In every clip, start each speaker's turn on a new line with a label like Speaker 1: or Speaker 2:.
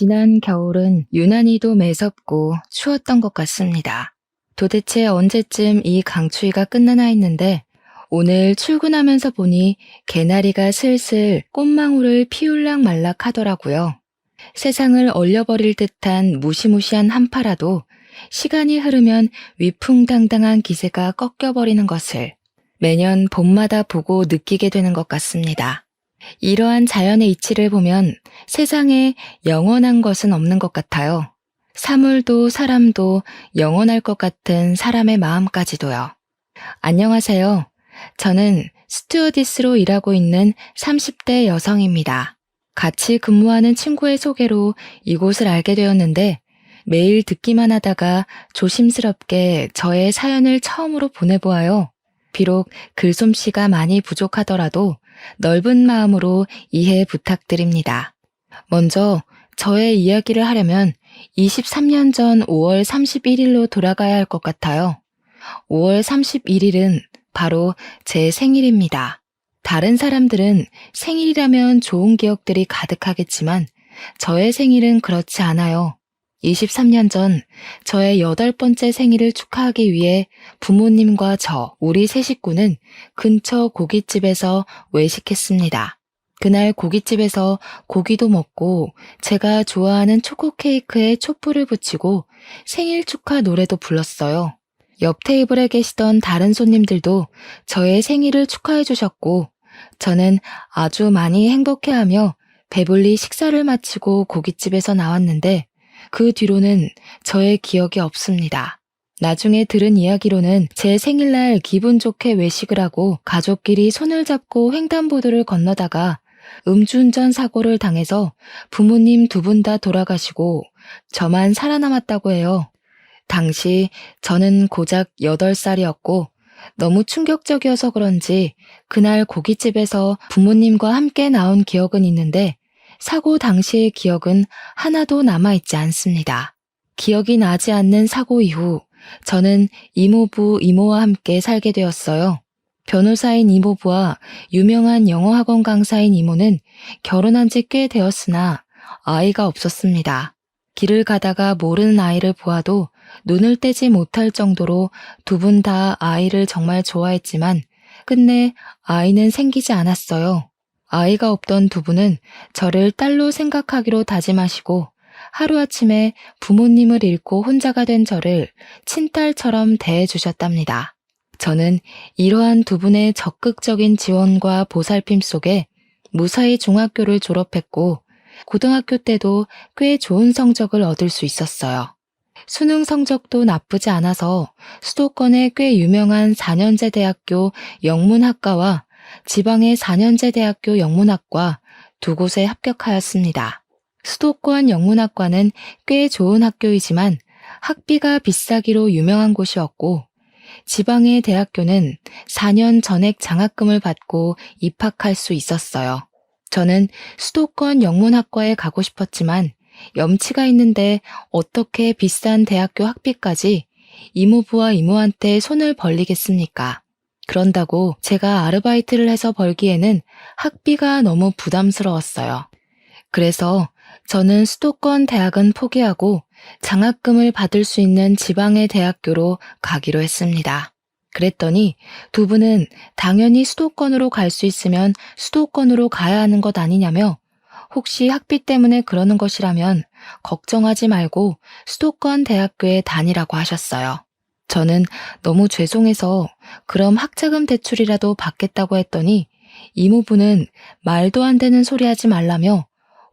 Speaker 1: 지난 겨울은 유난히도 매섭고 추웠던 것 같습니다. 도대체 언제쯤 이 강추위가 끝나나 했는데 오늘 출근하면서 보니 개나리가 슬슬 꽃망울을 피울락 말락 하더라고요. 세상을 얼려버릴 듯한 무시무시한 한파라도 시간이 흐르면 위풍당당한 기세가 꺾여버리는 것을 매년 봄마다 보고 느끼게 되는 것 같습니다. 이러한 자연의 이치를 보면 세상에 영원한 것은 없는 것 같아요. 사물도 사람도 영원할 것 같은 사람의 마음까지도요. 안녕하세요. 저는 스튜어디스로 일하고 있는 30대 여성입니다. 같이 근무하는 친구의 소개로 이곳을 알게 되었는데 매일 듣기만 하다가 조심스럽게 저의 사연을 처음으로 보내보아요. 비록 글솜씨가 많이 부족하더라도 넓은 마음으로 이해 부탁드립니다. 먼저 저의 이야기를 하려면 23년 전 5월 31일로 돌아가야 할 것 같아요. 5월 31일은 바로 제 생일입니다. 다른 사람들은 생일이라면 좋은 기억들이 가득하겠지만 저의 생일은 그렇지 않아요. 23년 전 저의 8번째 생일을 축하하기 위해 부모님과 우리 세 식구는 근처 고깃집에서 외식했습니다. 그날 고깃집에서 고기도 먹고 제가 좋아하는 초코 케이크에 촛불을 붙이고 생일 축하 노래도 불렀어요. 옆 테이블에 계시던 다른 손님들도 저의 생일을 축하해 주셨고 저는 아주 많이 행복해하며 배불리 식사를 마치고 고깃집에서 나왔는데 그 뒤로는 저의 기억이 없습니다. 나중에 들은 이야기로는 제 생일날 기분 좋게 외식을 하고 가족끼리 손을 잡고 횡단보도를 건너다가 음주운전 사고를 당해서 부모님 두 분 다 돌아가시고 저만 살아남았다고 해요. 당시 저는 고작 8살이었고 너무 충격적이어서 그런지 그날 고깃집에서 부모님과 함께 나온 기억은 있는데 사고 당시의 기억은 하나도 남아있지 않습니다. 기억이 나지 않는 사고 이후 저는 이모부, 이모와 함께 살게 되었어요. 변호사인 이모부와 유명한 영어학원 강사인 이모는 결혼한 지 꽤 되었으나 아이가 없었습니다. 길을 가다가 모르는 아이를 보아도 눈을 떼지 못할 정도로 두 분 다 아이를 정말 좋아했지만 끝내 아이는 생기지 않았어요. 아이가 없던 두 분은 저를 딸로 생각하기로 다짐하시고 하루아침에 부모님을 잃고 혼자가 된 저를 친딸처럼 대해주셨답니다. 저는 이러한 두 분의 적극적인 지원과 보살핌 속에 무사히 중학교를 졸업했고 고등학교 때도 꽤 좋은 성적을 얻을 수 있었어요. 수능 성적도 나쁘지 않아서 수도권의 꽤 유명한 4년제 대학교 영문학과와 지방의 4년제 대학교 영문학과 두 곳에 합격하였습니다. 수도권 영문학과는 꽤 좋은 학교이지만 학비가 비싸기로 유명한 곳이었고 지방의 대학교는 4년 전액 장학금을 받고 입학할 수 있었어요. 저는 수도권 영문학과에 가고 싶었지만 염치가 있는데 어떻게 비싼 대학교 학비까지 이모부와 이모한테 손을 벌리겠습니까? 그런다고 제가 아르바이트를 해서 벌기에는 학비가 너무 부담스러웠어요. 그래서 저는 수도권 대학은 포기하고 장학금을 받을 수 있는 지방의 대학교로 가기로 했습니다. 그랬더니 두 분은 당연히 수도권으로 갈 수 있으면 수도권으로 가야 하는 것 아니냐며 혹시 학비 때문에 그러는 것이라면 걱정하지 말고 수도권 대학교에 다니라고 하셨어요. 저는 너무 죄송해서 그럼 학자금 대출이라도 받겠다고 했더니 이모부는 말도 안 되는 소리 하지 말라며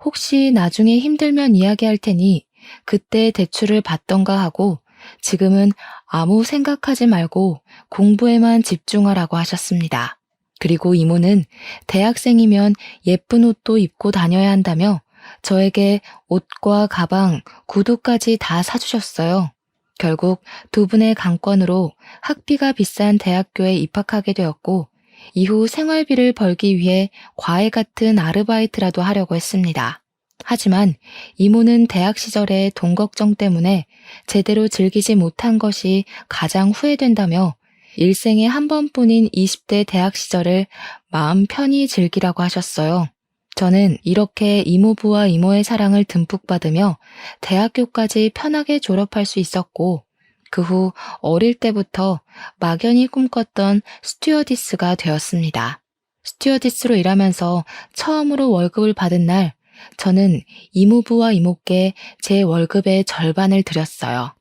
Speaker 1: 혹시 나중에 힘들면 이야기할 테니 그때 대출을 받던가 하고 지금은 아무 생각하지 말고 공부에만 집중하라고 하셨습니다. 그리고 이모는 대학생이면 예쁜 옷도 입고 다녀야 한다며 저에게 옷과 가방, 구두까지 다 사주셨어요. 결국 두 분의 강권으로 학비가 비싼 대학교에 입학하게 되었고 이후 생활비를 벌기 위해 과외 같은 아르바이트라도 하려고 했습니다. 하지만 이모는 대학 시절에 돈 걱정 때문에 제대로 즐기지 못한 것이 가장 후회된다며 일생에 한 번뿐인 20대 대학 시절을 마음 편히 즐기라고 하셨어요. 저는 이렇게 이모부와 이모의 사랑을 듬뿍 받으며 대학교까지 편하게 졸업할 수 있었고, 그 후 어릴 때부터 막연히 꿈꿨던 스튜어디스가 되었습니다. 스튜어디스로 일하면서 처음으로 월급을 받은 날, 저는 이모부와 이모께 제 월급의 절반을 드렸어요.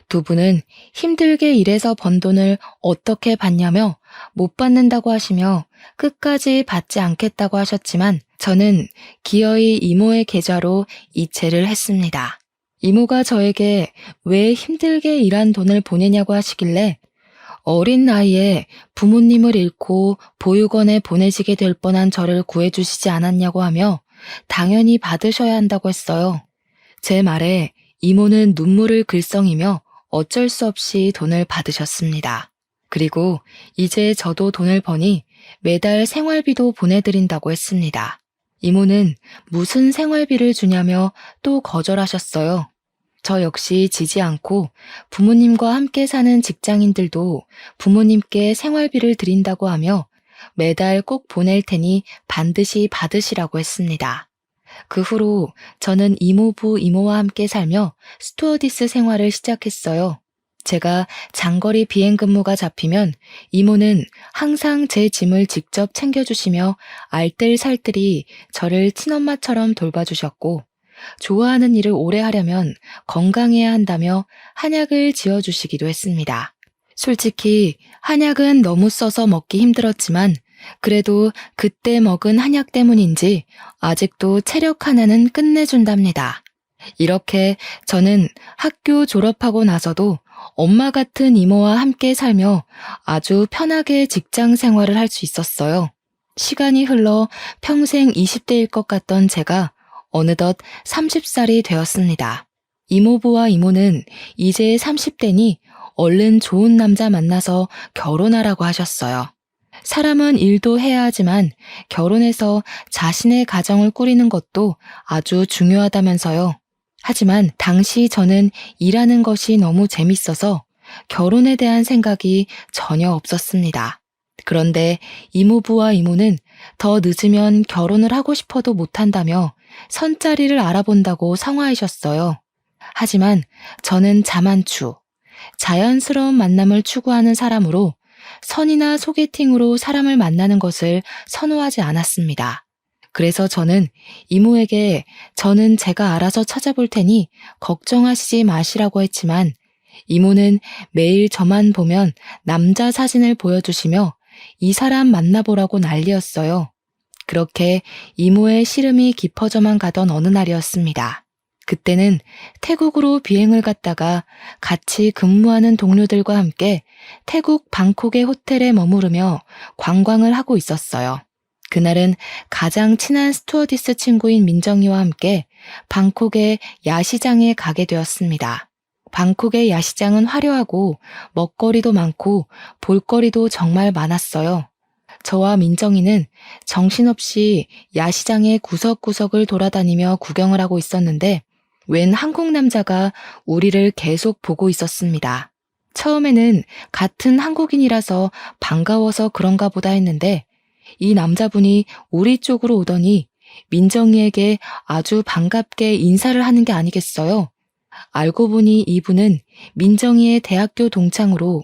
Speaker 1: 두 분은 힘들게 일해서 번 돈을 어떻게 받냐며 못 받는다고 하시며 끝까지 받지 않겠다고 하셨지만 저는 기어이 이모의 계좌로 이체를 했습니다. 이모가 저에게 왜 힘들게 일한 돈을 보내냐고 하시길래 어린 나이에 부모님을 잃고 보육원에 보내지게 될 뻔한 저를 구해주시지 않았냐고 하며 당연히 받으셔야 한다고 했어요. 제 말에 이모는 눈물을 글썽이며 어쩔 수 없이 돈을 받으셨습니다. 그리고 이제 저도 돈을 버니 매달 생활비도 보내드린다고 했습니다. 이모는 무슨 생활비를 주냐며 또 거절하셨어요. 저 역시 지지 않고 부모님과 함께 사는 직장인들도 부모님께 생활비를 드린다고 하며 매달 꼭 보낼 테니 반드시 받으시라고 했습니다. 그 후로 저는 이모부, 이모와 함께 살며 스튜어디스 생활을 시작했어요. 제가 장거리 비행 근무가 잡히면 이모는 항상 제 짐을 직접 챙겨주시며 알뜰살뜰히 저를 친엄마처럼 돌봐주셨고, 좋아하는 일을 오래 하려면 건강해야 한다며 한약을 지어주시기도 했습니다. 솔직히 한약은 너무 써서 먹기 힘들었지만 그래도 그때 먹은 한약 때문인지 아직도 체력 하나는 끝내준답니다. 이렇게 저는 학교 졸업하고 나서도 엄마 같은 이모와 함께 살며 아주 편하게 직장 생활을 할 수 있었어요. 시간이 흘러 평생 20대일 것 같던 제가 어느덧 30살이 되었습니다. 이모부와 이모는 이제 30대니 얼른 좋은 남자 만나서 결혼하라고 하셨어요. 사람은 일도 해야 하지만 결혼해서 자신의 가정을 꾸리는 것도 아주 중요하다면서요. 하지만 당시 저는 일하는 것이 너무 재밌어서 결혼에 대한 생각이 전혀 없었습니다. 그런데 이모부와 이모는 더 늦으면 결혼을 하고 싶어도 못한다며 선자리를 알아본다고 성화하셨어요. 하지만 저는 자만추, 자연스러운 만남을 추구하는 사람으로 선이나 소개팅으로 사람을 만나는 것을 선호하지 않았습니다. 그래서 저는 이모에게 저는 제가 알아서 찾아볼 테니 걱정하시지 마시라고 했지만 이모는 매일 저만 보면 남자 사진을 보여주시며 이 사람 만나보라고 난리였어요. 그렇게 이모의 시름이 깊어져만 가던 어느 날이었습니다. 그때는 태국으로 비행을 갔다가 같이 근무하는 동료들과 함께 태국 방콕의 호텔에 머무르며 관광을 하고 있었어요. 그날은 가장 친한 스튜어디스 친구인 민정이와 함께 방콕의 야시장에 가게 되었습니다. 방콕의 야시장은 화려하고 먹거리도 많고 볼거리도 정말 많았어요. 저와 민정이는 정신없이 야시장의 구석구석을 돌아다니며 구경을 하고 있었는데 웬 한국 남자가 우리를 계속 보고 있었습니다. 처음에는 같은 한국인이라서 반가워서 그런가 보다 했는데 이 남자분이 우리 쪽으로 오더니 민정이에게 아주 반갑게 인사를 하는 게 아니겠어요? 알고 보니 이분은 민정이의 대학교 동창으로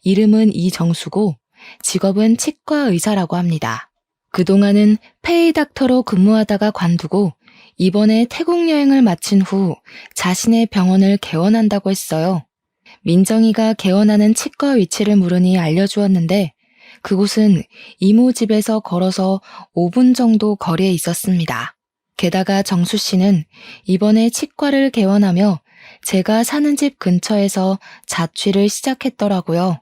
Speaker 1: 이름은 이정수고 직업은 치과 의사라고 합니다. 그동안은 페이닥터로 근무하다가 관두고 이번에 태국 여행을 마친 후 자신의 병원을 개원한다고 했어요. 민정이가 개원하는 치과 위치를 물으니 알려주었는데 그곳은 이모 집에서 걸어서 5분 정도 거리에 있었습니다. 게다가 정수 씨는 이번에 치과를 개원하며 제가 사는 집 근처에서 자취를 시작했더라고요.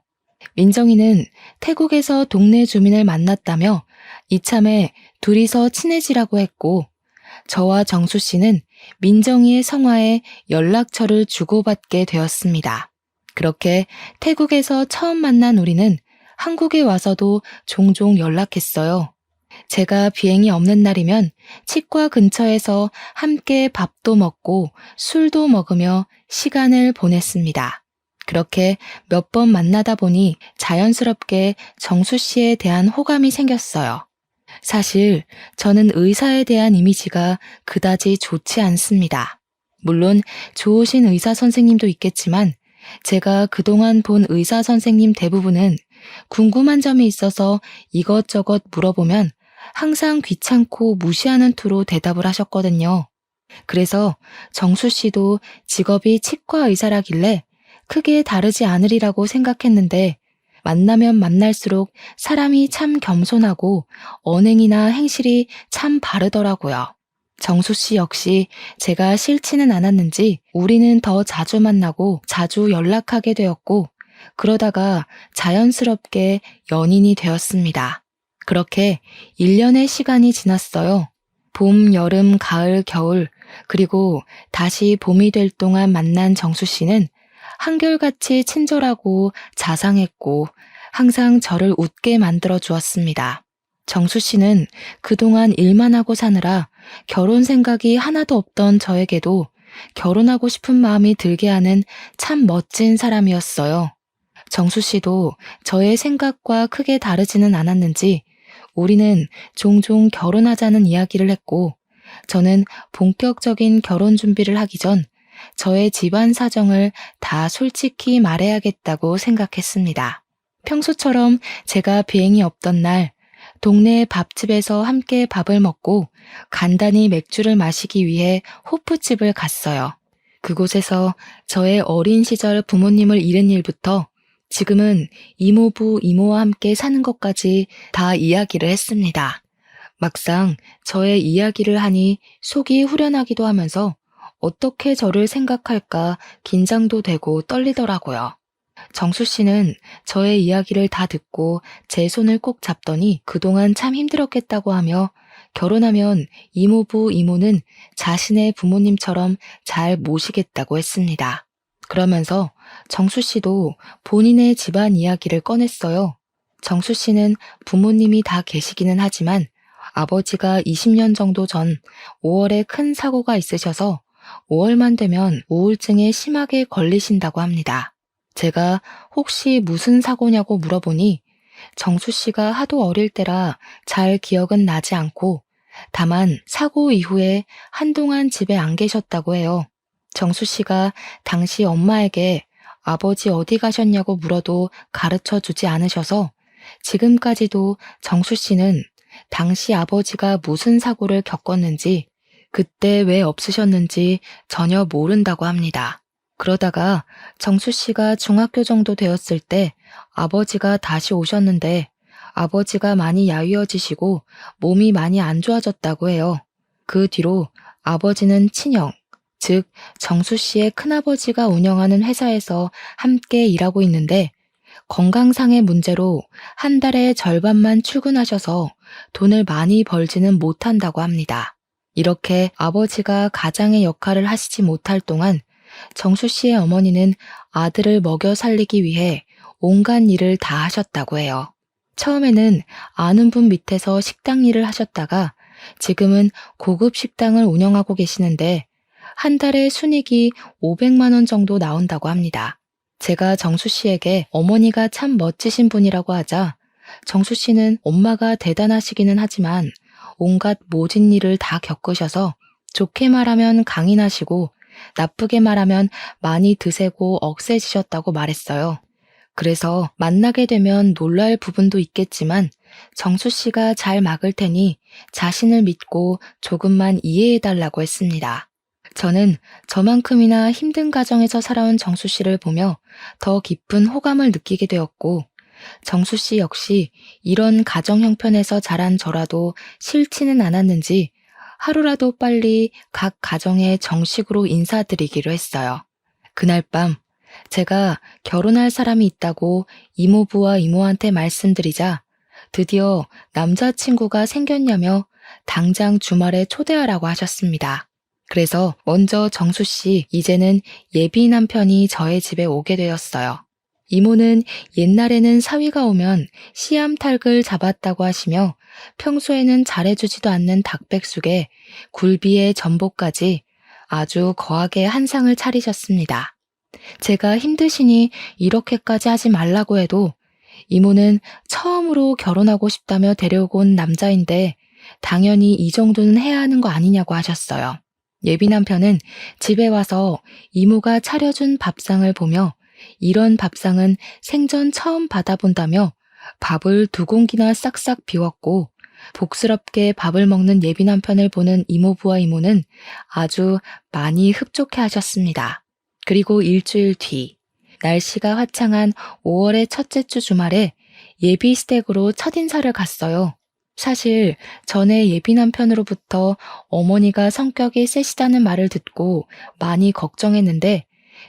Speaker 1: 민정이는 태국에서 동네 주민을 만났다며 이참에 둘이서 친해지라고 했고 저와 정수 씨는 민정이의 성화에 연락처를 주고받게 되었습니다. 그렇게 태국에서 처음 만난 우리는 한국에 와서도 종종 연락했어요. 제가 비행이 없는 날이면 치과 근처에서 함께 밥도 먹고 술도 먹으며 시간을 보냈습니다. 그렇게 몇 번 만나다 보니 자연스럽게 정수 씨에 대한 호감이 생겼어요. 사실 저는 의사에 대한 이미지가 그다지 좋지 않습니다. 물론 좋으신 의사 선생님도 있겠지만 제가 그동안 본 의사 선생님 대부분은 궁금한 점이 있어서 이것저것 물어보면 항상 귀찮고 무시하는 투로 대답을 하셨거든요. 그래서 정수 씨도 직업이 치과 의사라길래 크게 다르지 않으리라고 생각했는데 만나면 만날수록 사람이 참 겸손하고 언행이나 행실이 참 바르더라고요. 정수 씨 역시 제가 싫지는 않았는지 우리는 더 자주 만나고 자주 연락하게 되었고 그러다가 자연스럽게 연인이 되었습니다. 그렇게 1년의 시간이 지났어요. 봄, 여름, 가을, 겨울, 그리고 다시 봄이 될 동안 만난 정수 씨는 한결같이 친절하고 자상했고 항상 저를 웃게 만들어 주었습니다. 정수 씨는 그동안 일만 하고 사느라 결혼 생각이 하나도 없던 저에게도 결혼하고 싶은 마음이 들게 하는 참 멋진 사람이었어요. 정수 씨도 저의 생각과 크게 다르지는 않았는지 우리는 종종 결혼하자는 이야기를 했고 저는 본격적인 결혼 준비를 하기 전 저의 집안 사정을 다 솔직히 말해야겠다고 생각했습니다. 평소처럼 제가 비행이 없던 날 동네 밥집에서 함께 밥을 먹고 간단히 맥주를 마시기 위해 호프집을 갔어요. 그곳에서 저의 어린 시절 부모님을 잃은 일부터 지금은 이모부, 이모와 함께 사는 것까지 다 이야기를 했습니다. 막상 저의 이야기를 하니 속이 후련하기도 하면서 어떻게 저를 생각할까 긴장도 되고 떨리더라고요. 정수 씨는 저의 이야기를 다 듣고 제 손을 꼭 잡더니 그동안 참 힘들었겠다고 하며 결혼하면 이모부, 이모는 자신의 부모님처럼 잘 모시겠다고 했습니다. 그러면서 정수 씨도 본인의 집안 이야기를 꺼냈어요. 정수 씨는 부모님이 다 계시기는 하지만 아버지가 20년 정도 전 5월에 큰 사고가 있으셔서 5월만 되면 우울증에 심하게 걸리신다고 합니다. 제가 혹시 무슨 사고냐고 물어보니 정수 씨가 하도 어릴 때라 잘 기억은 나지 않고 다만 사고 이후에 한동안 집에 안 계셨다고 해요. 정수 씨가 당시 엄마에게 아버지 어디 가셨냐고 물어도 가르쳐 주지 않으셔서 지금까지도 정수 씨는 당시 아버지가 무슨 사고를 겪었는지 그때 왜 없으셨는지 전혀 모른다고 합니다. 그러다가 정수 씨가 중학교 정도 되었을 때 아버지가 다시 오셨는데 아버지가 많이 야위어지시고 몸이 많이 안 좋아졌다고 해요. 그 뒤로 아버지는 친형, 즉 정수 씨의 큰아버지가 운영하는 회사에서 함께 일하고 있는데 건강상의 문제로 한 달에 절반만 출근하셔서 돈을 많이 벌지는 못한다고 합니다. 이렇게 아버지가 가장의 역할을 하시지 못할 동안 정수 씨의 어머니는 아들을 먹여 살리기 위해 온갖 일을 다 하셨다고 해요. 처음에는 아는 분 밑에서 식당 일을 하셨다가 지금은 고급 식당을 운영하고 계시는데 한 달에 순이익이 500만 원 정도 나온다고 합니다. 제가 정수 씨에게 어머니가 참 멋지신 분이라고 하자 정수 씨는 엄마가 대단하시기는 하지만 온갖 모진 일을 다 겪으셔서 좋게 말하면 강인하시고 나쁘게 말하면 많이 드세고 억세지셨다고 말했어요. 그래서 만나게 되면 놀랄 부분도 있겠지만 정수 씨가 잘 막을 테니 자신을 믿고 조금만 이해해달라고 했습니다. 저는 저만큼이나 힘든 가정에서 살아온 정수 씨를 보며 더 깊은 호감을 느끼게 되었고 정수 씨 역시 이런 가정 형편에서 자란 저라도 싫지는 않았는지 하루라도 빨리 각 가정에 정식으로 인사드리기로 했어요. 그날 밤 제가 결혼할 사람이 있다고 이모부와 이모한테 말씀드리자 드디어 남자친구가 생겼냐며 당장 주말에 초대하라고 하셨습니다. 그래서 먼저 정수 씨, 이제는 예비 남편이 저의 집에 오게 되었어요. 이모는 옛날에는 사위가 오면 씨암탉을 잡았다고 하시며 평소에는 잘해주지도 않는 닭백숙에 굴비에 전복까지 아주 거하게 한 상을 차리셨습니다. 제가 힘드시니 이렇게까지 하지 말라고 해도 이모는 처음으로 결혼하고 싶다며 데려오고 온 남자인데 당연히 이 정도는 해야 하는 거 아니냐고 하셨어요. 예비 남편은 집에 와서 이모가 차려준 밥상을 보며 이런 밥상은 생전 처음 받아본다며 밥을 2공기나 싹싹 비웠고 복스럽게 밥을 먹는 예비 남편을 보는 이모부와 이모는 아주 많이 흡족해 하셨습니다. 그리고 일주일 뒤 날씨가 화창한 5월의 첫째 주 주말에 예비 시댁으로 첫인사를 갔어요. 사실 전에 예비 남편으로부터 어머니가 성격이 세시다는 말을 듣고 많이 걱정했는데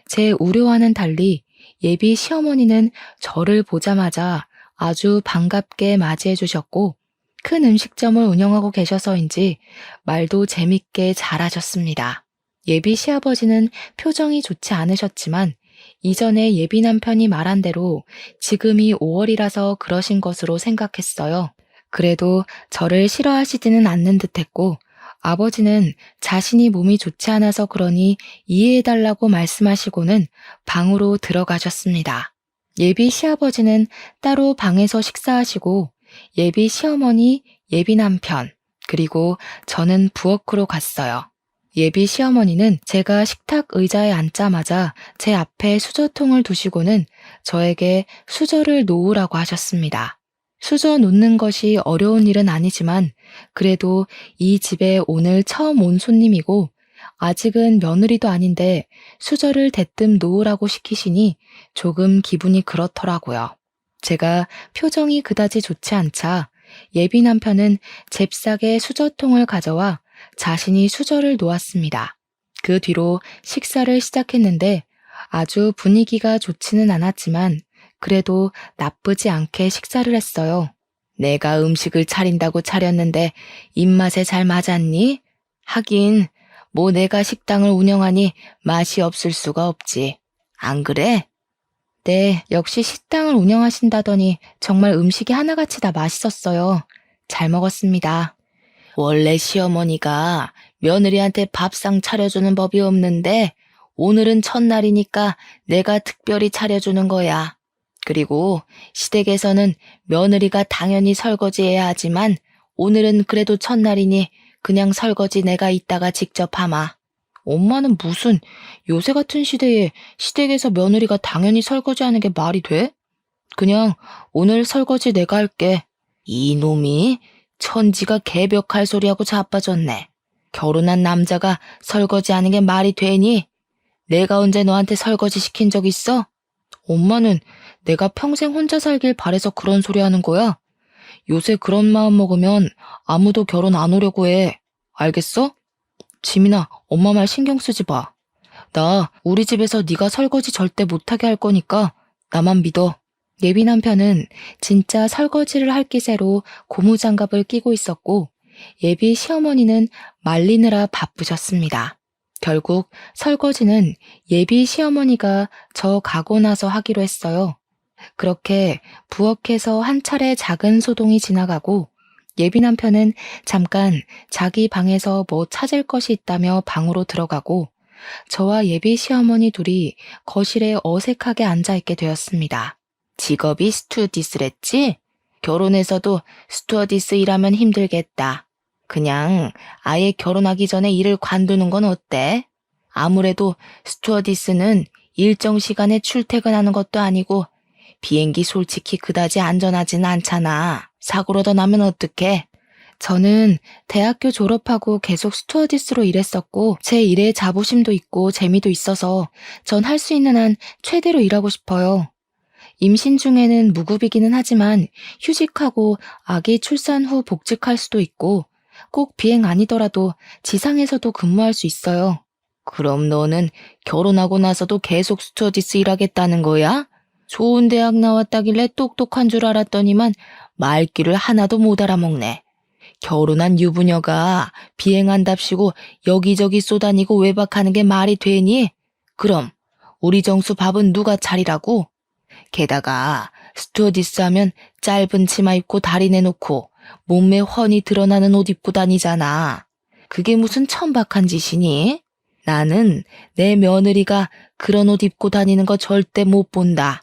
Speaker 1: 제 우려와는 달리 예비 시어머니는 저를 보자마자 아주 반갑게 맞이해 주셨고 큰 음식점을 운영하고 계셔서인지 말도 재밌게 잘하셨습니다. 예비 시아버지는 표정이 좋지 않으셨지만 이전에 예비 남편이 말한 대로 지금이 5월이라서 그러신 것으로 생각했어요. 그래도 저를 싫어하시지는 않는 듯했고 아버지는 자신이 몸이 좋지 않아서 그러니 이해해달라고 말씀하시고는 방으로 들어가셨습니다. 예비 시아버지는 따로 방에서 식사하시고 예비 시어머니, 예비 남편, 그리고 저는 부엌으로 갔어요. 예비 시어머니는 제가 식탁 의자에 앉자마자 제 앞에 수저통을 두시고는 저에게 수저를 놓으라고 하셨습니다. 수저 놓는 것이 어려운 일은 아니지만 그래도 이 집에 오늘 처음 온 손님이고 아직은 며느리도 아닌데 수저를 대뜸 놓으라고 시키시니 조금 기분이 그렇더라고요. 제가 표정이 그다지 좋지 않자 예비 남편은 잽싸게 수저통을 가져와 자신이 수저를 놓았습니다. 그 뒤로 식사를 시작했는데 아주 분위기가 좋지는 않았지만 그래도 나쁘지 않게 식사를 했어요. 내가 음식을 차린다고 차렸는데 입맛에 잘 맞았니? 하긴 뭐 내가 식당을 운영하니 맛이 없을 수가 없지. 안 그래? 네, 역시 식당을 운영하신다더니 정말 음식이 하나같이 다 맛있었어요. 잘 먹었습니다. 원래 시어머니가 며느리한테 밥상 차려주는 법이 없는데 오늘은 첫날이니까 내가 특별히 차려주는 거야. 그리고 시댁에서는 며느리가 당연히 설거지해야 하지만 오늘은 그래도 첫날이니 그냥 설거지 내가 이따가 직접 하마. 엄마는 무슨 요새 같은 시대에 시댁에서 며느리가 당연히 설거지하는 게 말이 돼? 그냥 오늘 설거지 내가 할게. 이놈이 천지가 개벽할 소리하고 자빠졌네. 결혼한 남자가 설거지하는 게 말이 되니? 내가 언제 너한테 설거지 시킨 적 있어? 엄마는 내가 평생 혼자 살길 바래서 그런 소리 하는 거야? 요새 그런 마음 먹으면 아무도 결혼 안 오려고 해. 알겠어? 지민아, 엄마 말 신경 쓰지 마. 나 우리 집에서 네가 설거지 절대 못하게 할 거니까 나만 믿어. 예비 남편은 진짜 설거지를 할 기세로 고무장갑을 끼고 있었고 예비 시어머니는 말리느라 바쁘셨습니다. 결국 설거지는 예비 시어머니가 저 가고 나서 하기로 했어요. 그렇게 부엌에서 한 차례 작은 소동이 지나가고 예비 남편은 잠깐 자기 방에서 뭐 찾을 것이 있다며 방으로 들어가고 저와 예비 시어머니 둘이 거실에 어색하게 앉아있게 되었습니다. 직업이 스튜어디스랬지? 결혼해서도 스튜어디스 일하면 힘들겠다. 그냥 아예 결혼하기 전에 일을 관두는 건 어때? 아무래도 스튜어디스는 일정 시간에 출퇴근하는 것도 아니고 비행기 솔직히 그다지 안전하진 않잖아. 사고로 더 나면 어떡해? 저는 대학교 졸업하고 계속 스튜어디스로 일했었고 제 일에 자부심도 있고 재미도 있어서 전 할 수 있는 한 최대로 일하고 싶어요. 임신 중에는 무급이기는 하지만 휴직하고 아기 출산 후 복직할 수도 있고 꼭 비행 아니더라도 지상에서도 근무할 수 있어요. 그럼 너는 결혼하고 나서도 계속 스튜어디스 일하겠다는 거야? 좋은 대학 나왔다길래 똑똑한 줄 알았더니만 말귀를 하나도 못 알아먹네. 결혼한 유부녀가 비행한답시고 여기저기 쏘다니고 외박하는 게 말이 되니? 그럼 우리 정수 밥은 누가 차리라고? 게다가 스튜어디스 하면 짧은 치마 입고 다리 내놓고 몸매 훤히 드러나는 옷 입고 다니잖아. 그게 무슨 천박한 짓이니? 나는 내 며느리가 그런 옷 입고 다니는 거 절대 못 본다.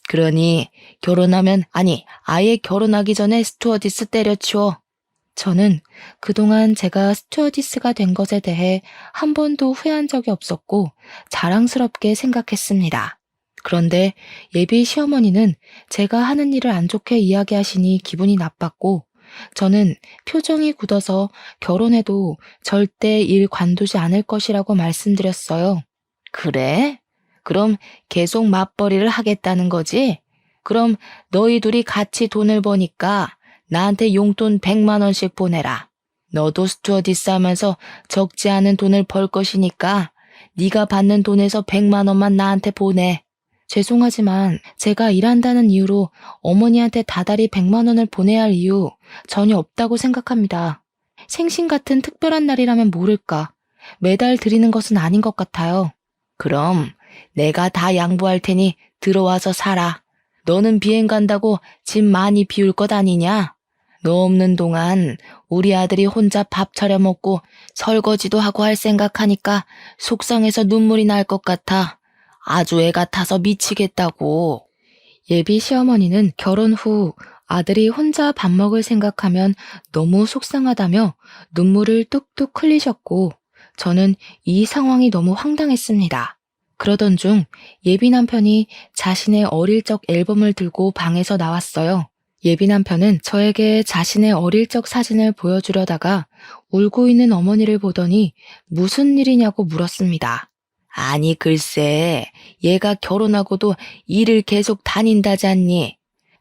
Speaker 1: 그러니 결혼하면, 아니, 아예 결혼하기 전에 스튜어디스 때려치워. 저는 그동안 제가 스튜어디스가 된 것에 대해 한 번도 후회한 적이 없었고 자랑스럽게 생각했습니다. 그런데 예비 시어머니는 제가 하는 일을 안 좋게 이야기하시니 기분이 나빴고 저는 표정이 굳어서 결혼해도 절대 일 관두지 않을 것이라고 말씀드렸어요. 그래? 그럼 계속 맞벌이를 하겠다는 거지? 그럼 너희 둘이 같이 돈을 버니까 나한테 용돈 100만 원씩 보내라. 너도 스튜어디스 하면서 적지 않은 돈을 벌 것이니까 네가 받는 돈에서 100만 원만 나한테 보내. 죄송하지만 제가 일한다는 이유로 어머니한테 다달이 100만 원을 보내야 할 이유 전혀 없다고 생각합니다. 생신 같은 특별한 날이라면 모를까. 매달 드리는 것은 아닌 것 같아요. 그럼 내가 다 양보할 테니 들어와서 살아. 너는 비행 간다고 짐 많이 비울 것 아니냐? 너 없는 동안 우리 아들이 혼자 밥 차려 먹고 설거지도 하고 할 생각하니까 속상해서 눈물이 날 것 같아. 아주 애 같아서 미치겠다고. 예비 시어머니는 결혼 후 아들이 혼자 밥 먹을 생각하면 너무 속상하다며 눈물을 뚝뚝 흘리셨고 저는 이 상황이 너무 황당했습니다. 그러던 중 예비 남편이 자신의 어릴 적 앨범을 들고 방에서 나왔어요. 예비 남편은 저에게 자신의 어릴 적 사진을 보여주려다가 울고 있는 어머니를 보더니 무슨 일이냐고 물었습니다. 아니 글쎄, 얘가 결혼하고도 일을 계속 다닌다잖니.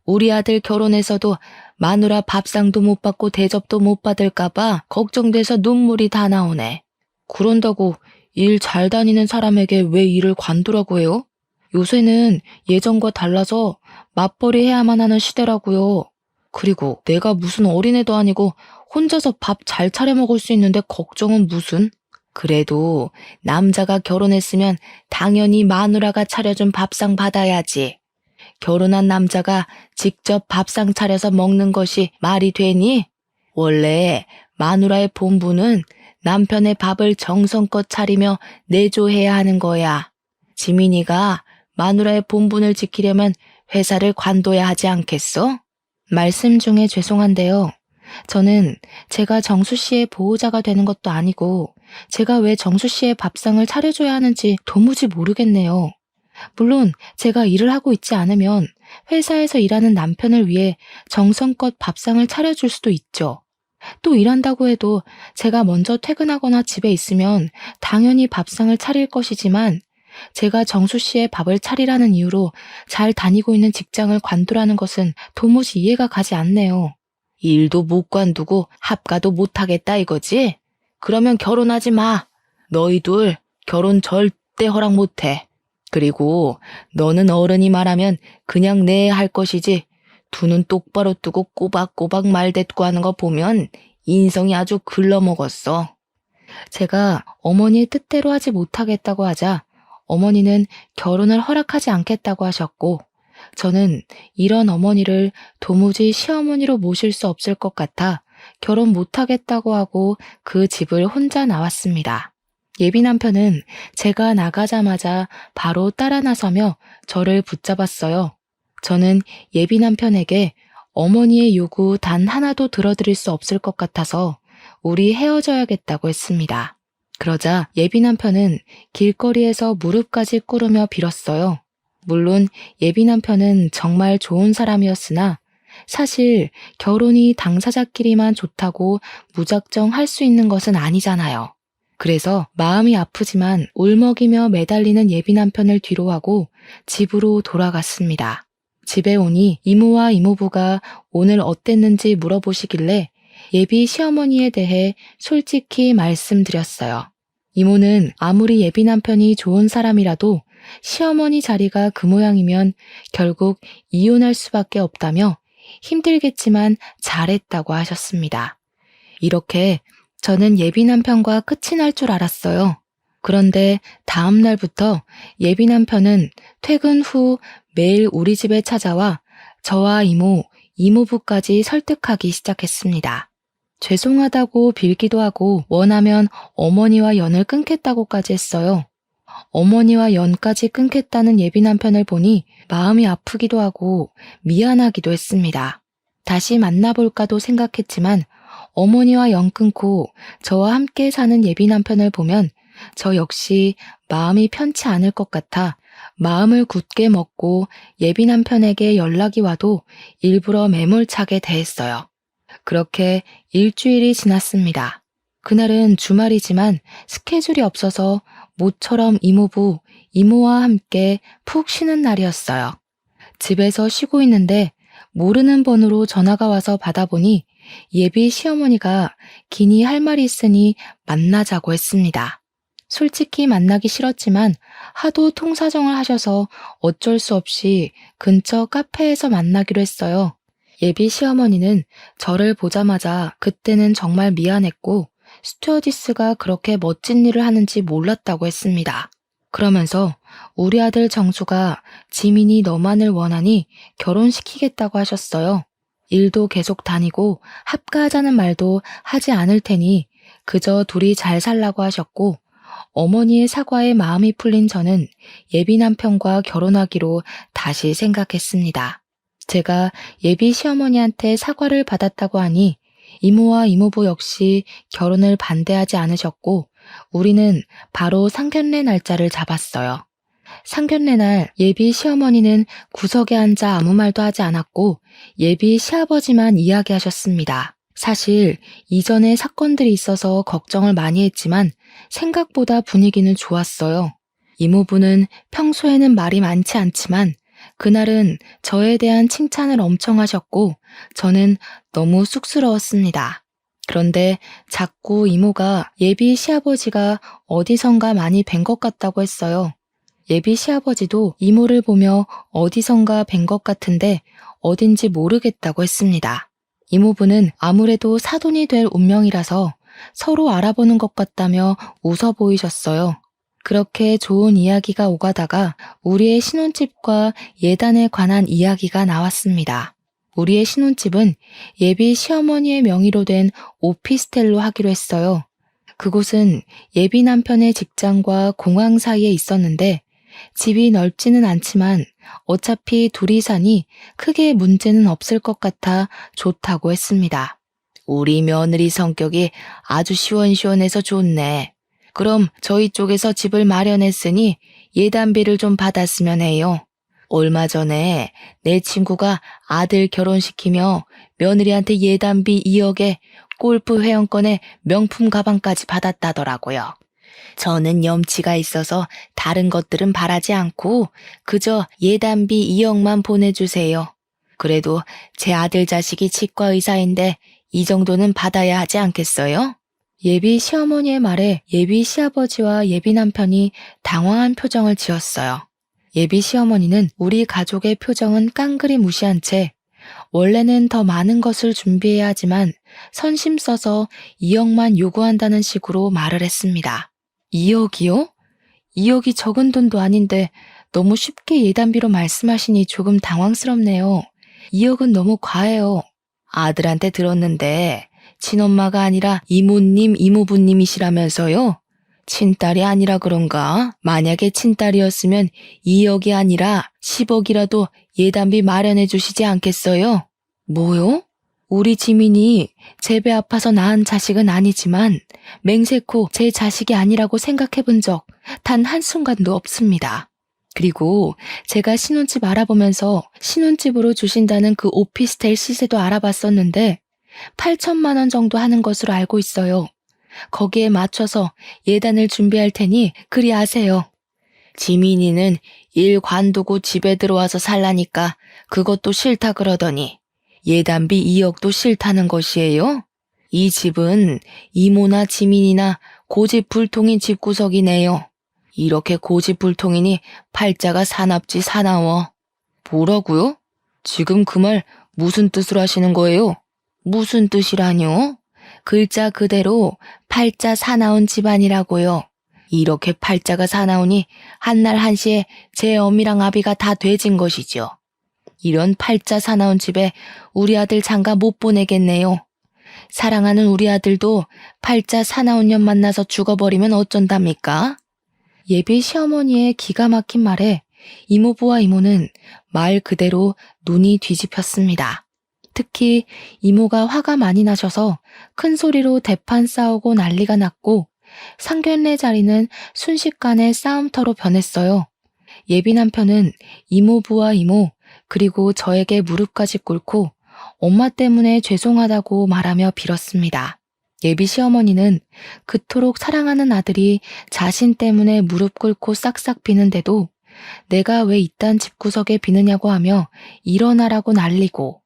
Speaker 1: 우리 아들 결혼해서도 마누라 밥상도 못 받고 대접도 못 받을까봐 걱정돼서 눈물이 다 나오네. 그런다고 일 잘 다니는 사람에게 왜 일을 관두라고 해요? 요새는 예전과 달라서 맞벌이 해야만 하는 시대라고요. 그리고 내가 무슨 어린애도 아니고 혼자서 밥 잘 차려 먹을 수 있는데 걱정은 무슨? 그래도 남자가 결혼했으면 당연히 마누라가 차려준 밥상 받아야지. 결혼한 남자가 직접 밥상 차려서 먹는 것이 말이 되니? 원래 마누라의 본분은 남편의 밥을 정성껏 차리며 내조해야 하는 거야. 지민이가 마누라의 본분을 지키려면 회사를 관둬야 하지 않겠어? 말씀 중에 죄송한데요. 저는 제가 정수 씨의 보호자가 되는 것도 아니고 제가 왜 정수 씨의 밥상을 차려줘야 하는지 도무지 모르겠네요. 물론 제가 일을 하고 있지 않으면 회사에서 일하는 남편을 위해 정성껏 밥상을 차려줄 수도 있죠. 또 일한다고 해도 제가 먼저 퇴근하거나 집에 있으면 당연히 밥상을 차릴 것이지만 제가 정수 씨의 밥을 차리라는 이유로 잘 다니고 있는 직장을 관두라는 것은 도무지 이해가 가지 않네요. 일도 못 관두고 합가도 못 하겠다 이거지? 그러면 결혼하지 마. 너희 둘 결혼 절대 허락 못 해. 그리고 너는 어른이 말하면 그냥 네 할 것이지 두 눈 똑바로 뜨고 꼬박꼬박 말대꾸 하는 거 보면 인성이 아주 글러먹었어. 제가 어머니의 뜻대로 하지 못하겠다고 하자 어머니는 결혼을 허락하지 않겠다고 하셨고 저는 이런 어머니를 도무지 시어머니로 모실 수 없을 것 같아 결혼 못하겠다고 하고 그 집을 혼자 나왔습니다. 예비 남편은 제가 나가자마자 바로 따라 나서며 저를 붙잡았어요. 저는 예비 남편에게 어머니의 요구 단 하나도 들어드릴 수 없을 것 같아서 우리 헤어져야겠다고 했습니다. 그러자 예비 남편은 길거리에서 무릎까지 꿇으며 빌었어요. 물론 예비 남편은 정말 좋은 사람이었으나 사실 결혼이 당사자끼리만 좋다고 무작정 할 수 있는 것은 아니잖아요. 그래서 마음이 아프지만 울먹이며 매달리는 예비 남편을 뒤로하고 집으로 돌아갔습니다. 집에 오니 이모와 이모부가 오늘 어땠는지 물어보시길래 예비 시어머니에 대해 솔직히 말씀드렸어요. 이모는 아무리 예비 남편이 좋은 사람이라도 시어머니 자리가 그 모양이면 결국 이혼할 수밖에 없다며 힘들겠지만 잘했다고 하셨습니다. 이렇게 저는 예비 남편과 끝이 날 줄 알았어요. 그런데 다음 날부터 예비 남편은 퇴근 후 매일 우리 집에 찾아와 저와 이모, 이모부까지 설득하기 시작했습니다. 죄송하다고 빌기도 하고 원하면 어머니와 연을 끊겠다고까지 했어요. 어머니와 연까지 끊겠다는 예비 남편을 보니 마음이 아프기도 하고 미안하기도 했습니다. 다시 만나볼까도 생각했지만 어머니와 연 끊고 저와 함께 사는 예비 남편을 보면 저 역시 마음이 편치 않을 것 같아 마음을 굳게 먹고 예비 남편에게 연락이 와도 일부러 매몰차게 대했어요. 그렇게 일주일이 지났습니다. 그날은 주말이지만 스케줄이 없어서 모처럼 이모부, 이모와 함께 푹 쉬는 날이었어요. 집에서 쉬고 있는데 모르는 번호로 전화가 와서 받아보니 예비 시어머니가 기니 할 말이 있으니 만나자고 했습니다. 솔직히 만나기 싫었지만 하도 통사정을 하셔서 어쩔 수 없이 근처 카페에서 만나기로 했어요. 예비 시어머니는 저를 보자마자 그때는 정말 미안했고 스튜어디스가 그렇게 멋진 일을 하는지 몰랐다고 했습니다. 그러면서 우리 아들 정수가 지민이 너만을 원하니 결혼시키겠다고 하셨어요. 일도 계속 다니고 합가하자는 말도 하지 않을 테니 그저 둘이 잘 살라고 하셨고 어머니의 사과에 마음이 풀린 저는 예비 남편과 결혼하기로 다시 생각했습니다. 제가 예비 시어머니한테 사과를 받았다고 하니 이모와 이모부 역시 결혼을 반대하지 않으셨고 우리는 바로 상견례 날짜를 잡았어요. 상견례 날 예비 시어머니는 구석에 앉아 아무 말도 하지 않았고 예비 시아버지만 이야기하셨습니다. 사실 이전에 사건들이 있어서 걱정을 많이 했지만 생각보다 분위기는 좋았어요. 이모부는 평소에는 말이 많지 않지만 그날은 저에 대한 칭찬을 엄청 하셨고 저는 너무 쑥스러웠습니다. 그런데 자꾸 이모가 예비 시아버지가 어디선가 많이 뵌 것 같다고 했어요. 예비 시아버지도 이모를 보며 어디선가 뵌 것 같은데 어딘지 모르겠다고 했습니다. 이모부는 아무래도 사돈이 될 운명이라서 서로 알아보는 것 같다며 웃어 보이셨어요. 그렇게 좋은 이야기가 오가다가 우리의 신혼집과 예단에 관한 이야기가 나왔습니다. 우리의 신혼집은 예비 시어머니의 명의로 된 오피스텔로 하기로 했어요. 그곳은 예비 남편의 직장과 공항 사이에 있었는데 집이 넓지는 않지만 어차피 둘이 사니 크게 문제는 없을 것 같아 좋다고 했습니다. 우리 며느리 성격이 아주 시원시원해서 좋네. 그럼 저희 쪽에서 집을 마련했으니 예단비를 좀 받았으면 해요. 얼마 전에 내 친구가 아들 결혼시키며 며느리한테 예단비 2억에 골프 회원권에 명품 가방까지 받았다더라고요. 저는 염치가 있어서 다른 것들은 바라지 않고 그저 예단비 2억만 보내주세요. 그래도 제 아들 자식이 치과 의사인데 이 정도는 받아야 하지 않겠어요? 예비 시어머니의 말에 예비 시아버지와 예비 남편이 당황한 표정을 지었어요. 예비 시어머니는 우리 가족의 표정은 깡그리 무시한 채 원래는 더 많은 것을 준비해야 하지만 선심 써서 2억만 요구한다는 식으로 말을 했습니다. 2억이요? 2억이 적은 돈도 아닌데 너무 쉽게 예단비로 말씀하시니 조금 당황스럽네요. 2억은 너무 과해요. 아들한테 들었는데 친엄마가 아니라 이모님, 이모부님이시라면서요? 친딸이 아니라 그런가? 만약에 친딸이었으면 2억이 아니라 10억이라도 예단비 마련해 주시지 않겠어요? 뭐요? 우리 지민이 제 배 아파서 낳은 자식은 아니지만 맹세코 제 자식이 아니라고 생각해 본 적 단 한순간도 없습니다. 그리고 제가 신혼집 알아보면서 신혼집으로 주신다는 그 오피스텔 시세도 알아봤었는데 8천만 원 정도 하는 것으로 알고 있어요. 거기에 맞춰서 예단을 준비할 테니 그리 아세요. 지민이는 일 관두고 집에 들어와서 살라니까 그것도 싫다 그러더니 예단비 2억도 싫다는 것이에요? 이 집은 이모나 지민이나 고집불통인 집구석이네요. 이렇게 고집불통이니 팔자가 사납지 사나워. 뭐라고요? 지금 그 말 무슨 뜻으로 하시는 거예요? 무슨 뜻이라뇨? 글자 그대로 팔자 사나운 집안이라고요. 이렇게 팔자가 사나우니 한날 한시에 제 어미랑 아비가 다 돼진 것이죠. 이런 팔자 사나운 집에 우리 아들 장가 못 보내겠네요. 사랑하는 우리 아들도 팔자 사나운 년 만나서 죽어버리면 어쩐답니까? 예비 시어머니의 기가 막힌 말에 이모부와 이모는 말 그대로 눈이 뒤집혔습니다. 특히 이모가 화가 많이 나셔서 큰 소리로 대판 싸우고 난리가 났고 상견례 자리는 순식간에 싸움터로 변했어요. 예비 남편은 이모부와 이모 그리고 저에게 무릎까지 꿇고 엄마 때문에 죄송하다고 말하며 빌었습니다. 예비 시어머니는 그토록 사랑하는 아들이 자신 때문에 무릎 꿇고 싹싹 비는데도 내가 왜 이딴 집구석에 비느냐고 하며 일어나라고 난리고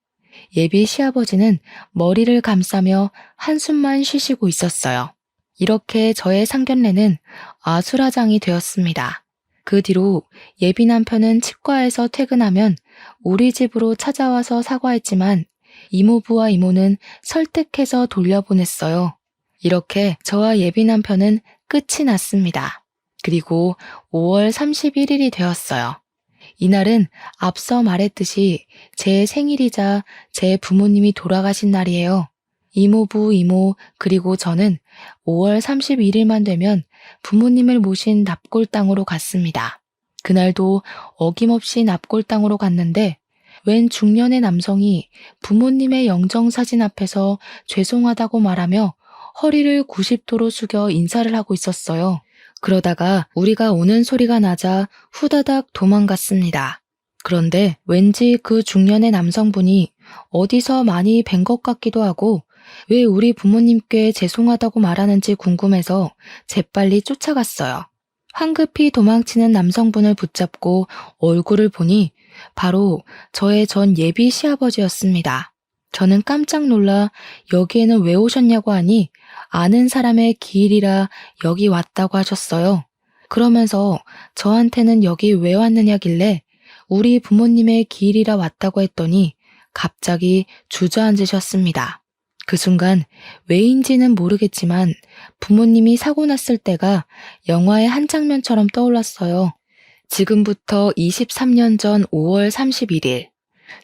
Speaker 1: 예비 시아버지는 머리를 감싸며 한숨만 쉬시고 있었어요. 이렇게 저의 상견례는 아수라장이 되었습니다. 그 뒤로 예비 남편은 치과에서 퇴근하면 우리 집으로 찾아와서 사과했지만 이모부와 이모는 설득해서 돌려보냈어요. 이렇게 저와 예비 남편은 끝이 났습니다. 그리고 5월 31일이 되었어요. 이날은 앞서 말했듯이 제 생일이자 제 부모님이 돌아가신 날이에요. 이모부, 이모, 그리고 저는 5월 31일만 되면 부모님을 모신 납골당으로 갔습니다. 그날도 어김없이 납골당으로 갔는데 웬 중년의 남성이 부모님의 영정사진 앞에서 죄송하다고 말하며 허리를 90도로 숙여 인사를 하고 있었어요. 그러다가 우리가 오는 소리가 나자 후다닥 도망갔습니다. 그런데 왠지 그 중년의 남성분이 어디서 많이 뵌 것 같기도 하고 왜 우리 부모님께 죄송하다고 말하는지 궁금해서 재빨리 쫓아갔어요. 황급히 도망치는 남성분을 붙잡고 얼굴을 보니 바로 저의 전 예비 시아버지였습니다. 저는 깜짝 놀라 여기에는 왜 오셨냐고 하니 아는 사람의 기일이라 여기 왔다고 하셨어요. 그러면서 저한테는 여기 왜 왔느냐길래 우리 부모님의 기일이라 왔다고 했더니 갑자기 주저앉으셨습니다. 그 순간 왜인지는 모르겠지만 부모님이 사고 났을 때가 영화의 한 장면처럼 떠올랐어요. 지금부터 23년 전 5월 31일,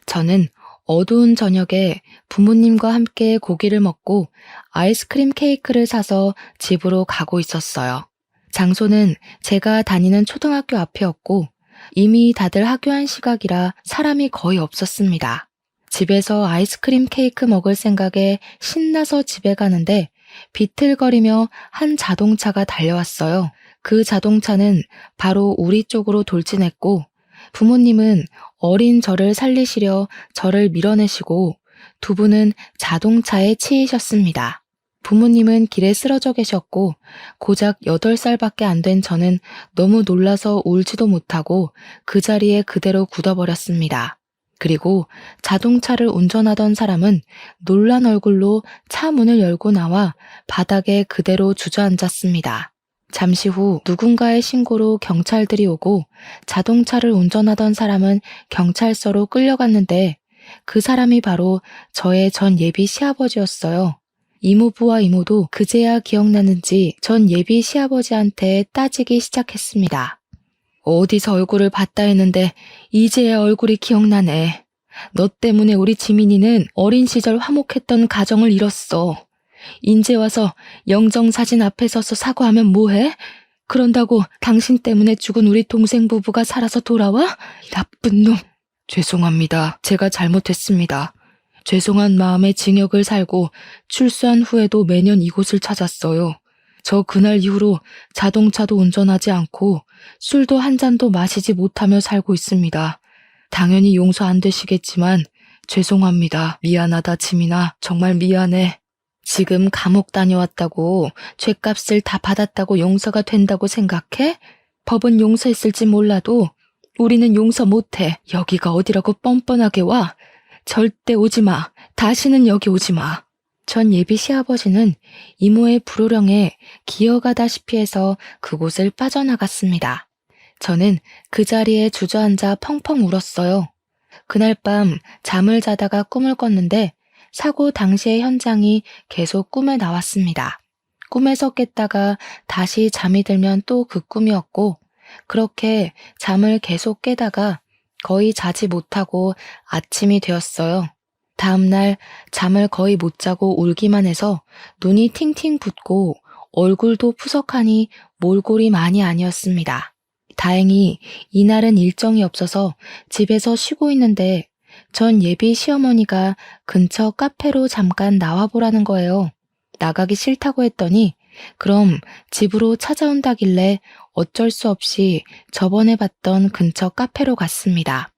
Speaker 1: 저는 어두운 저녁에 부모님과 함께 고기를 먹고 아이스크림 케이크를 사서 집으로 가고 있었어요. 장소는 제가 다니는 초등학교 앞이었고 이미 다들 학교한 시각이라 사람이 거의 없었습니다. 집에서 아이스크림 케이크 먹을 생각에 신나서 집에 가는데 비틀거리며 한 자동차가 달려왔어요. 그 자동차는 바로 우리 쪽으로 돌진했고 부모님은 어린 저를 살리시려 저를 밀어내시고 두 분은 자동차에 치이셨습니다. 부모님은 길에 쓰러져 계셨고 고작 8살밖에 안 된 저는 너무 놀라서 울지도 못하고 그 자리에 그대로 굳어버렸습니다. 그리고 자동차를 운전하던 사람은 놀란 얼굴로 차 문을 열고 나와 바닥에 그대로 주저앉았습니다. 잠시 후 누군가의 신고로 경찰들이 오고 자동차를 운전하던 사람은 경찰서로 끌려갔는데 그 사람이 바로 저의 전 예비 시아버지였어요. 이모부와 이모도 그제야 기억나는지 전 예비 시아버지한테 따지기 시작했습니다. 어디서 얼굴을 봤다 했는데 이제야 얼굴이 기억나네. 너 때문에 우리 지민이는 어린 시절 화목했던 가정을 잃었어. 인제 와서 영정사진 앞에 서서 사과하면 뭐해? 그런다고 당신 때문에 죽은 우리 동생 부부가 살아서 돌아와? 나쁜 놈. 죄송합니다. 제가 잘못했습니다. 죄송한 마음에 징역을 살고 출소한 후에도 매년 이곳을 찾았어요. 저 그날 이후로 자동차도 운전하지 않고 술도 한 잔도 마시지 못하며 살고 있습니다. 당연히 용서 안 되시겠지만 죄송합니다. 미안하다 지민아. 정말 미안해. 지금 감옥 다녀왔다고 죗값을 다 받았다고 용서가 된다고 생각해? 법은 용서했을지 몰라도 우리는 용서 못해. 여기가 어디라고 뻔뻔하게 와. 절대 오지 마. 다시는 여기 오지 마. 전 예비 시아버지는 이모의 불호령에 기어가다시피 해서 그곳을 빠져나갔습니다. 저는 그 자리에 주저앉아 펑펑 울었어요. 그날 밤 잠을 자다가 꿈을 꿨는데 사고 당시의 현장이 계속 꿈에 나왔습니다. 꿈에서 깼다가 다시 잠이 들면 또 그 꿈이었고 그렇게 잠을 계속 깨다가 거의 자지 못하고 아침이 되었어요. 다음날 잠을 거의 못 자고 울기만 해서 눈이 팅팅 붓고 얼굴도 푸석하니 몰골이 많이 아니었습니다. 다행히 이날은 일정이 없어서 집에서 쉬고 있는데 전 예비 시어머니가 근처 카페로 잠깐 나와보라는 거예요. 나가기 싫다고 했더니 그럼 집으로 찾아온다길래 어쩔 수 없이 저번에 봤던 근처 카페로 갔습니다.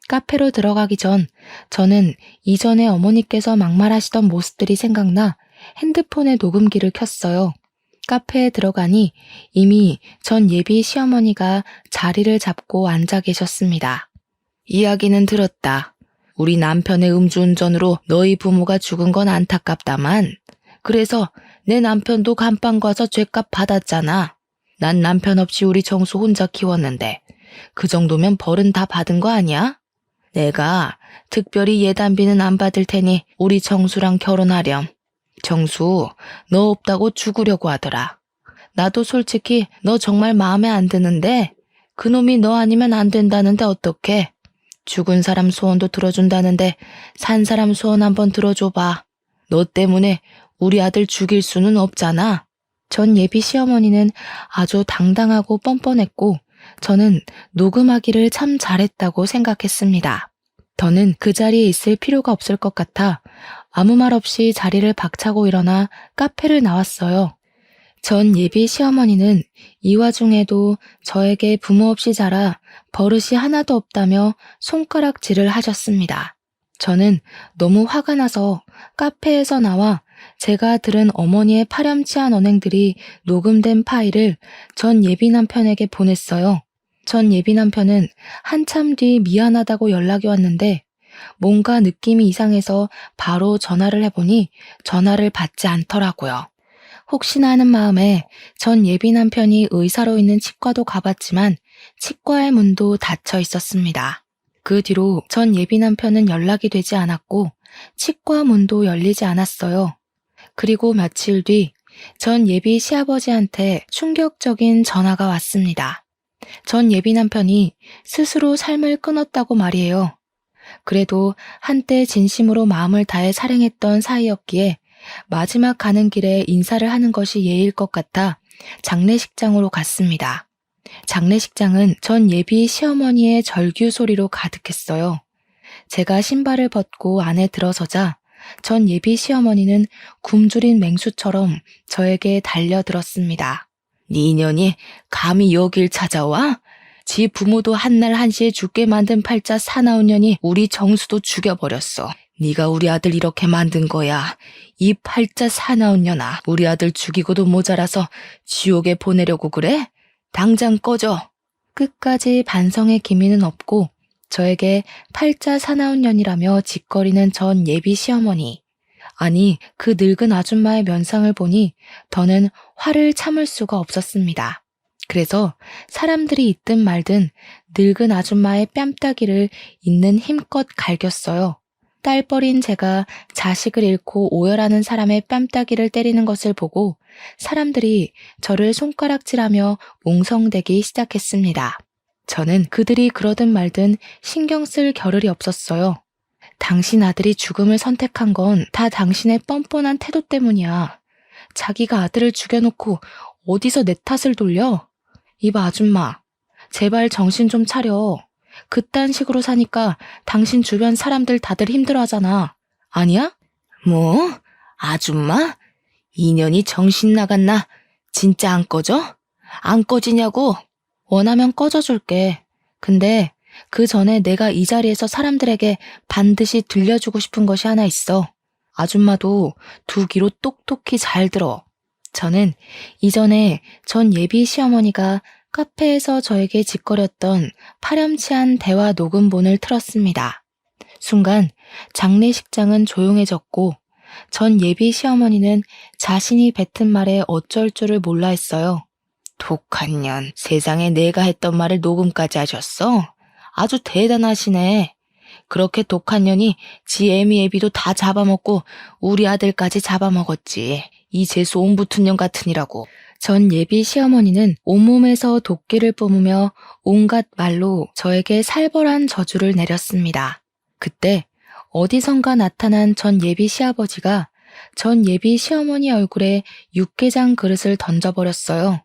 Speaker 1: 카페로 들어가기 전 저는 이전에 어머니께서 막말하시던 모습들이 생각나 핸드폰에 녹음기를 켰어요. 카페에 들어가니 이미 전 예비 시어머니가 자리를 잡고 앉아 계셨습니다. 이야기는 들었다. 우리 남편의 음주운전으로 너희 부모가 죽은 건 안타깝다만 그래서 내 남편도 감방 가서 죗값 받았잖아. 난 남편 없이 우리 정수 혼자 키웠는데 그 정도면 벌은 다 받은 거 아니야? 내가 특별히 예단비는 안 받을 테니 우리 정수랑 결혼하렴. 정수, 너 없다고 죽으려고 하더라. 나도 솔직히 너 정말 마음에 안 드는데 그놈이 너 아니면 안 된다는데 어떡해? 죽은 사람 소원도 들어준다는데 산 사람 소원 한번 들어줘봐. 너 때문에 우리 아들 죽일 수는 없잖아. 전 예비 시어머니는 아주 당당하고 뻔뻔했고 저는 녹음하기를 참 잘했다고 생각했습니다. 더는 그 자리에 있을 필요가 없을 것 같아 아무 말 없이 자리를 박차고 일어나 카페를 나왔어요. 전 예비 시어머니는 이 와중에도 저에게 부모 없이 자라 버릇이 하나도 없다며 손가락질을 하셨습니다. 저는 너무 화가 나서 카페에서 나와 제가 들은 어머니의 파렴치한 언행들이 녹음된 파일을 전 예비 남편에게 보냈어요. 전 예비 남편은 한참 뒤 미안하다고 연락이 왔는데 뭔가 느낌이 이상해서 바로 전화를 해보니 전화를 받지 않더라고요. 혹시나 하는 마음에 전 예비 남편이 의사로 있는 치과도 가봤지만 치과의 문도 닫혀 있었습니다. 그 뒤로 전 예비 남편은 연락이 되지 않았고 치과 문도 열리지 않았어요. 그리고 며칠 뒤 전 예비 시아버지한테 충격적인 전화가 왔습니다. 전 예비 남편이 스스로 삶을 끊었다고 말이에요. 그래도 한때 진심으로 마음을 다해 사랑했던 사이였기에 마지막 가는 길에 인사를 하는 것이 예의일 것 같아 장례식장으로 갔습니다. 장례식장은 전 예비 시어머니의 절규 소리로 가득했어요. 제가 신발을 벗고 안에 들어서자 전 예비 시어머니는 굶주린 맹수처럼 저에게 달려들었습니다. 네 년이 감히 여길 찾아와? 지 부모도 한날 한시에 죽게 만든 팔자 사나운 년이 우리 정수도 죽여버렸어. 네가 우리 아들 이렇게 만든 거야. 이 팔자 사나운 년아, 우리 아들 죽이고도 모자라서 지옥에 보내려고 그래? 당장 꺼져. 끝까지 반성의 기미는 없고 저에게 팔자 사나운 년이라며 짓거리는 전 예비 시어머니. 아니, 그 늙은 아줌마의 면상을 보니 더는 화를 참을 수가 없었습니다. 그래서 사람들이 있든 말든 늙은 아줌마의 뺨따기를 있는 힘껏 갈겼어요. 딸버린 제가 자식을 잃고 오열하는 사람의 뺨따기를 때리는 것을 보고 사람들이 저를 손가락질하며 웅성대기 시작했습니다. 저는 그들이 그러든 말든 신경 쓸 겨를이 없었어요. 당신 아들이 죽음을 선택한 건 다 당신의 뻔뻔한 태도 때문이야. 자기가 아들을 죽여놓고 어디서 내 탓을 돌려? 이봐 아줌마, 제발 정신 좀 차려. 그딴 식으로 사니까 당신 주변 사람들 다들 힘들어하잖아. 아니야? 뭐? 아줌마? 인연이 정신 나갔나? 진짜 안 꺼져? 안 꺼지냐고? 원하면 꺼져줄게. 근데 그 전에 내가 이 자리에서 사람들에게 반드시 들려주고 싶은 것이 하나 있어. 아줌마도 두 귀로 똑똑히 잘 들어. 저는 이전에 전 예비 시어머니가 카페에서 저에게 짓거렸던 파렴치한 대화 녹음본을 틀었습니다. 순간 장례식장은 조용해졌고 전 예비 시어머니는 자신이 뱉은 말에 어쩔 줄을 몰라 했어요. 독한 년, 세상에 내가 했던 말을 녹음까지 하셨어? 아주 대단하시네. 그렇게 독한 년이 지 애미 애비도 다 잡아먹고 우리 아들까지 잡아먹었지. 이 재수 온 붙은 년 같으니라고. 전 예비 시어머니는 온몸에서 도끼를 뿜으며 온갖 말로 저에게 살벌한 저주를 내렸습니다. 그때 어디선가 나타난 전 예비 시아버지가 전 예비 시어머니 얼굴에 육개장 그릇을 던져버렸어요.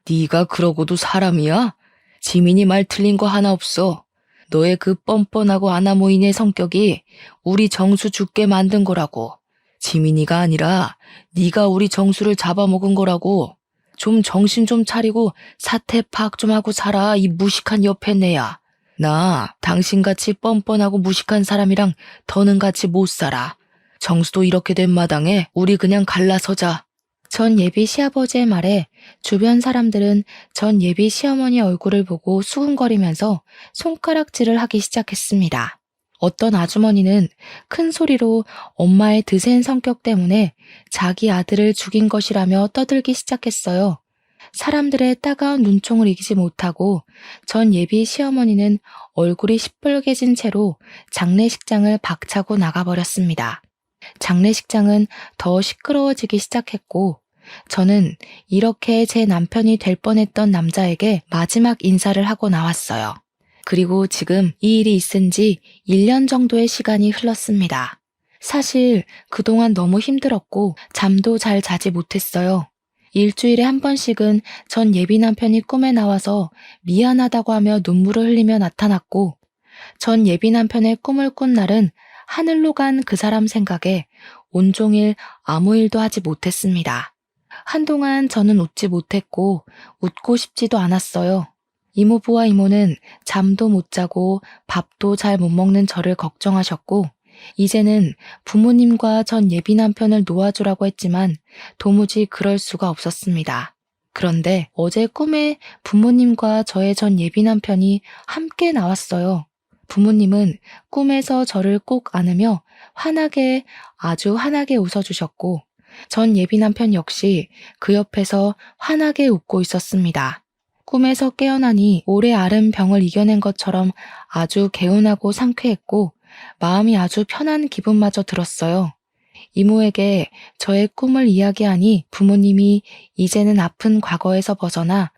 Speaker 1: 네가 그러고도 사람이야? 지민이 말 틀린 거 하나 없어. 너의 그 뻔뻔하고 아나무인의 성격이 우리 정수 죽게 만든 거라고. 지민이가 아니라 네가 우리 정수를 잡아먹은 거라고. 좀 정신 좀 차리고 사태 파악 좀 하고 살아, 이 무식한 옆에 내야. 나 당신같이 뻔뻔하고 무식한 사람이랑 더는 같이 못 살아. 정수도 이렇게 된 마당에 우리 그냥 갈라서자. 전 예비 시아버지의 말에 주변 사람들은 전 예비 시어머니 얼굴을 보고 수군거리면서 손가락질을 하기 시작했습니다. 어떤 아주머니는 큰 소리로 엄마의 드센 성격 때문에 자기 아들을 죽인 것이라며 떠들기 시작했어요. 사람들의 따가운 눈총을 이기지 못하고 전 예비 시어머니는 얼굴이 시뻘개진 채로 장례식장을 박차고 나가버렸습니다. 장례식장은 더 시끄러워지기 시작했고 저는 이렇게 제 남편이 될 뻔했던 남자에게 마지막 인사를 하고 나왔어요. 그리고 지금 이 일이 있은 지 1년 정도의 시간이 흘렀습니다. 사실 그동안 너무 힘들었고 잠도 잘 자지 못했어요. 일주일에 한 번씩은 전 예비 남편이 꿈에 나와서 미안하다고 하며 눈물을 흘리며 나타났고 전 예비 남편의 꿈을 꾼 날은 하늘로 간 그 사람 생각에 온종일 아무 일도 하지 못했습니다. 한동안 저는 웃지 못했고 웃고 싶지도 않았어요. 이모부와 이모는 잠도 못 자고 밥도 잘 못 먹는 저를 걱정하셨고 이제는 부모님과 전 예비 남편을 놓아주라고 했지만 도무지 그럴 수가 없었습니다. 그런데 어제 꿈에 부모님과 저의 전 예비 남편이 함께 나왔어요. 부모님은 꿈에서 저를 꼭 안으며 환하게, 아주 환하게 웃어주셨고 전 예비 남편 역시 그 옆에서 환하게 웃고 있었습니다. 꿈에서 깨어나니 오래 앓은 병을 이겨낸 것처럼 아주 개운하고 상쾌했고 마음이 아주 편한 기분마저 들었어요. 이모에게 저의 꿈을 이야기하니 부모님이 이제는 아픈 과거에서 벗어나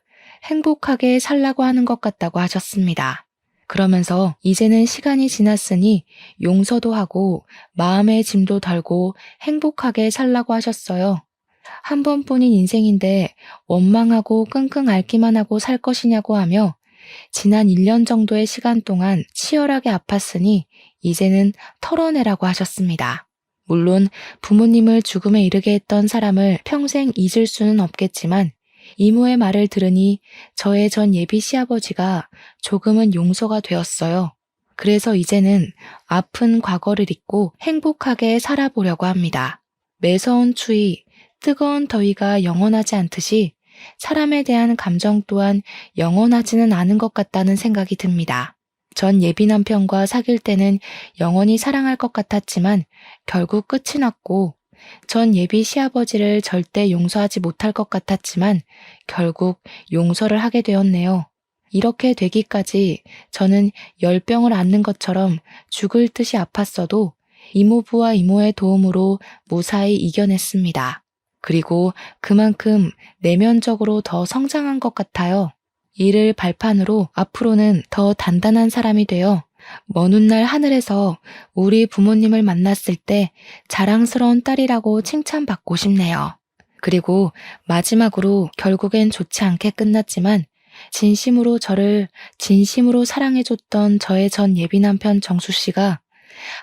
Speaker 1: 행복하게 살라고 하는 것 같다고 하셨습니다. 그러면서 이제는 시간이 지났으니 용서도 하고 마음의 짐도 덜고 행복하게 살라고 하셨어요. 한 번뿐인 인생인데 원망하고 끙끙 앓기만 하고 살 것이냐고 하며 지난 1년 정도의 시간 동안 치열하게 아팠으니 이제는 털어내라고 하셨습니다. 물론 부모님을 죽음에 이르게 했던 사람을 평생 잊을 수는 없겠지만 이모의 말을 들으니 저의 전 예비 시아버지가 조금은 용서가 되었어요. 그래서 이제는 아픈 과거를 잊고 행복하게 살아보려고 합니다. 매서운 추위, 뜨거운 더위가 영원하지 않듯이 사람에 대한 감정 또한 영원하지는 않은 것 같다는 생각이 듭니다. 전 예비 남편과 사귈 때는 영원히 사랑할 것 같았지만 결국 끝이 났고 전 예비 시아버지를 절대 용서하지 못할 것 같았지만 결국 용서를 하게 되었네요. 이렇게 되기까지 저는 열병을 앓는 것처럼 죽을 듯이 아팠어도 이모부와 이모의 도움으로 무사히 이겨냈습니다. 그리고 그만큼 내면적으로 더 성장한 것 같아요. 이를 발판으로 앞으로는 더 단단한 사람이 되어 먼 훗날 하늘에서 우리 부모님을 만났을 때 자랑스러운 딸이라고 칭찬받고 싶네요. 그리고 마지막으로 결국엔 좋지 않게 끝났지만 진심으로 저를 진심으로 사랑해줬던 저의 전 예비 남편 정수 씨가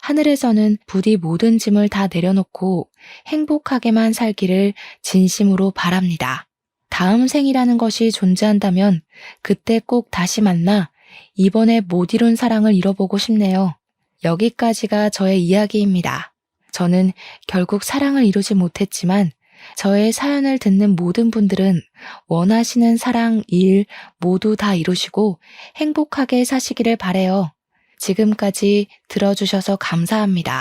Speaker 1: 하늘에서는 부디 모든 짐을 다 내려놓고 행복하게만 살기를 진심으로 바랍니다. 다음 생이라는 것이 존재한다면 그때 꼭 다시 만나 이번에 못 이룬 사랑을 이뤄보고 싶네요. 여기까지가 저의 이야기입니다. 저는 결국 사랑을 이루지 못했지만 저의 사연을 듣는 모든 분들은 원하시는 사랑, 일 모두 다 이루시고 행복하게 사시기를 바래요. 지금까지 들어주셔서 감사합니다.